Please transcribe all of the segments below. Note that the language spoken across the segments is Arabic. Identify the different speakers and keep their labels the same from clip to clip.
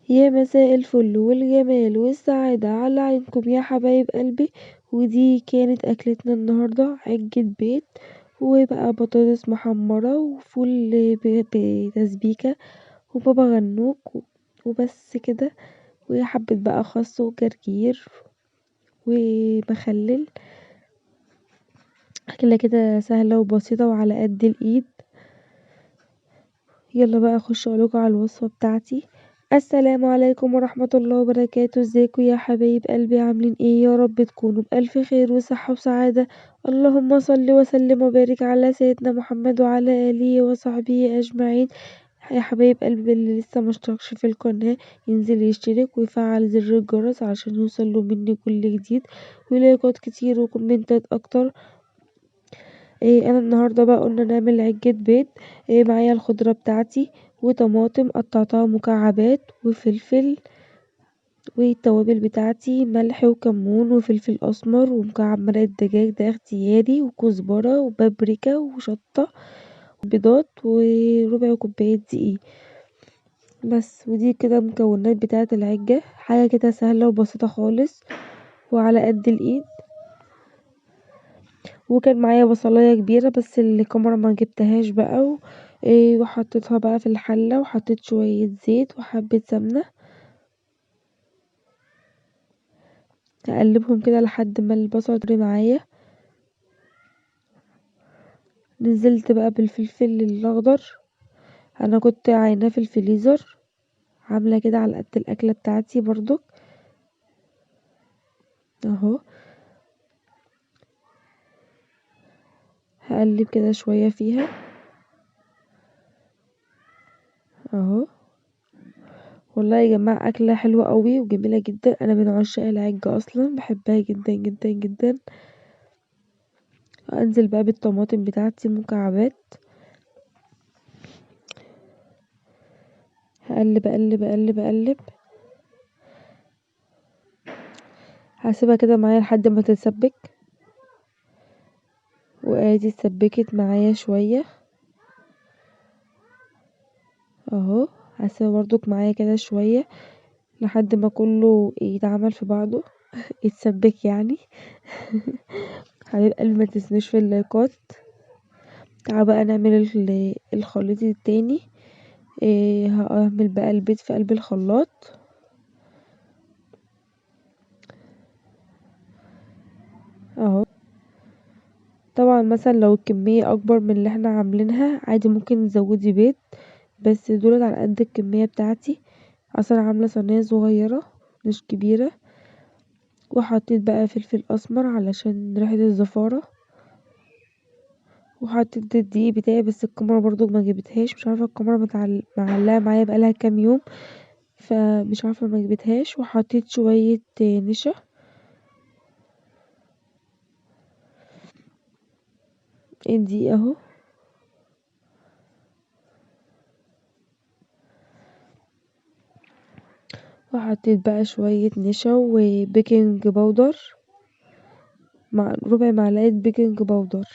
Speaker 1: يا مساء الفل والجمال والسعادة على عينكم يا حبايب قلبي. ودي كانت أكلتنا النهاردة: عجة بيت، وبقى بطاطس محمرة وفول بتسبيكة وبابا غنوج وبس كده، وحبة بقى خس وجرجير ومخلل. أكلة كده سهلة وبسيطة وعلى قد الإيد. يلا بقى اخش اقولكوا على الوصفة بتاعتي. السلام عليكم ورحمة الله وبركاته. ازيكم يا حبايب قلبي؟ عاملين ايه؟ يا رب تكونوا بألف خير وصحة وسعادة. اللهم صل وسلم وبارك على سيدنا محمد وعلى آله وصحبه أجمعين. يا حبايب قلبي اللي لسه مشتركش في القناة ينزل يشترك ويفعل زر الجرس عشان يوصله مني كل جديد، ولايكات كتير وكومنتات اكتر. انا النهارده بقى قلنا نعمل عجة بيض. معايا الخضرة بتاعتي وطماطم قطعتها مكعبات وفلفل، والتوابل بتاعتي ملح وكمون وفلفل اسمر ومكعب مرقة دجاج ده اختياري وكزبرة وبابريكا وشطة وبيضات وربع كوباية دقيق بس. ودي كده مكونات بتاعة العجة، حاجة كده سهلة وبسيطة خالص وعلى قد الايد. وكان معايا بصلاية كبيرة بس الكاميرا ما جبتهاش بقى وحطيتها بقى في الحلة وحطيت شوية زيت وحبة سمنة، اقلبهم كده لحد ما البصل يطري معايا. نزلت بقى بالفلفل الاخضر، انا كنت عايناه في الفريزر، عاملة كده على قد الاكلة بتاعتي برضو اهو. هقلب كده شوية فيها اهو. والله يا جماعة اكلة حلوة قوي وجميلة جدا، انا من عشاق العجة اصلا، بحبها جدا جدا جدا. انزل بقى بالطماطم بتاعتي مكعبات، هقلب اقلب اقلب اقلب، هسيبها كده معايا لحد ما تتسبك. وادي اتسبكت معايا شوية اهو. هسيبها برضك معايا كده شوية لحد ما كله يتعمل في بعضه يتسبك يعني. حبيب قلبي ما تنسوش في اللايكات. تعالوا بقى نعمل الخليط التاني. هعمل بقى البيض في قلب الخلاط اهو. طبعا مثلا لو الكمية اكبر من اللي احنا عاملينها عادي ممكن تزودي بيض، بس دولت على قد الكمية بتاعتي. اصلا عاملة صينية صغيرة مش كبيرة. وحطيت بقى فلفل اسمر علشان ريحة الزفارة، وحطيت الدقيق بتاعي بس الكاميرا برضو ما جبتهاش، مش عارفة الكاميرا معلقة معايا بقالها كام يوم فمش عارفة ما جبتهاش. وحطيت شوية نشا الدقيق اهو. وحطيت بقى شوية نشا وبيكنج باودر مع ربع معلقة بيكنج باودر.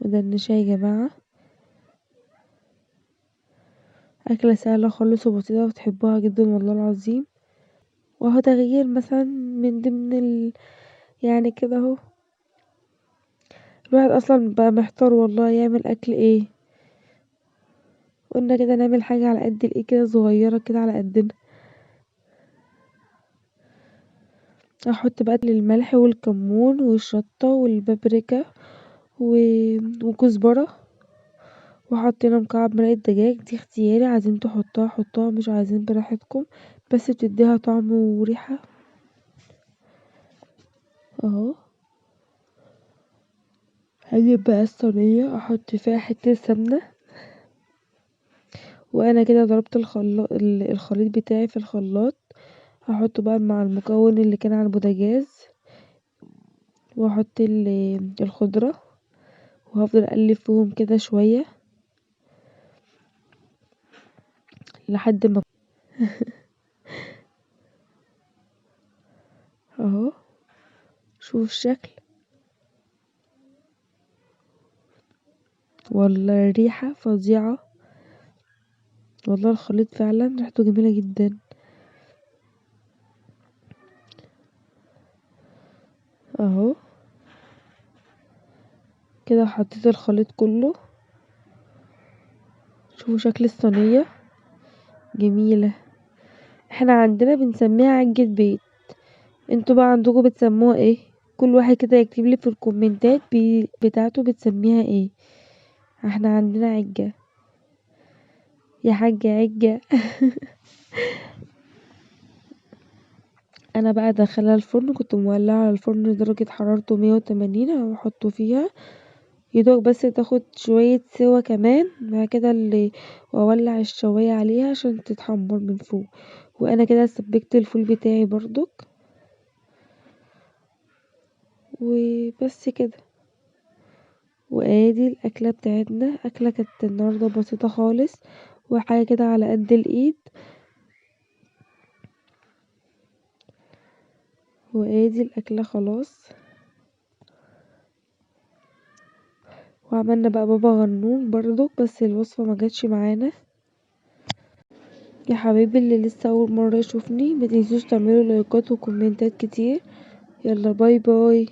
Speaker 1: وده النشا يا جماعة. أكلة سهلة خالص وبسيطة وتحبوها جدا والله العظيم. وهو تغيير مثلا من ضمن يعني كده اهو. الواحد اصلا بقى محتار والله يعمل اكل ايه. قلنا كده نعمل حاجة على قد الايه كده صغيرة كده على قدنا. احط بقى الملح والكمون والشطة والبابريكا وكزبرة. وحطينا مكعب مرقة دجاج دي اختياري، عايزين تحطوها حطوها مش عايزين براحتكم، بس بتديها طعم وريحة اهو. هجيب بقى الصينية احط فيها حتة سمنة، وانا كده ضربت الخليط بتاعي في الخلاط. هحطه بقى مع المكون اللي كان على البوتاجاز، واحط الخضرة وهفضل اقلب فيهم كده شوية لحد ما اهو. شوف الشكل، والله الريحة فظيعة. والله الخليط فعلا ريحته جميلة جدا. اهو كده حطيت الخليط كله. شوفوا شكل الصينية جميلة. احنا عندنا بنسميها عجة بيت، انتوا بقى عندكم بتسموها ايه؟ كل واحد كده يكتبلي في الكومنتات بتاعته بتسميها ايه. احنا عندنا عجة يا حاجة عجة. انا بقى داخلها الفرن، كنت مولعه على الفرن درجة حرارته 180، هحطه فيها يدوق بس تاخد شوية سوا كمان، بعد كده اللي واولع الشواية عليها عشان تتحمر من فوق. وانا كده سبكت الفول بتاعي برضك، وبس كده. وادي الاكله بتاعتنا، اكله كانت النهارده بسيطه خالص وحاجه كده على قد الايد. وادي الاكله خلاص. وعملنا بقى بابا غنوج برضك، بس الوصفه ما جاتش معانا. يا حبايبي اللي لسه اول مره يشوفني متنسوش تعملوا لايكات وكومنتات كتير. يلا باي باي.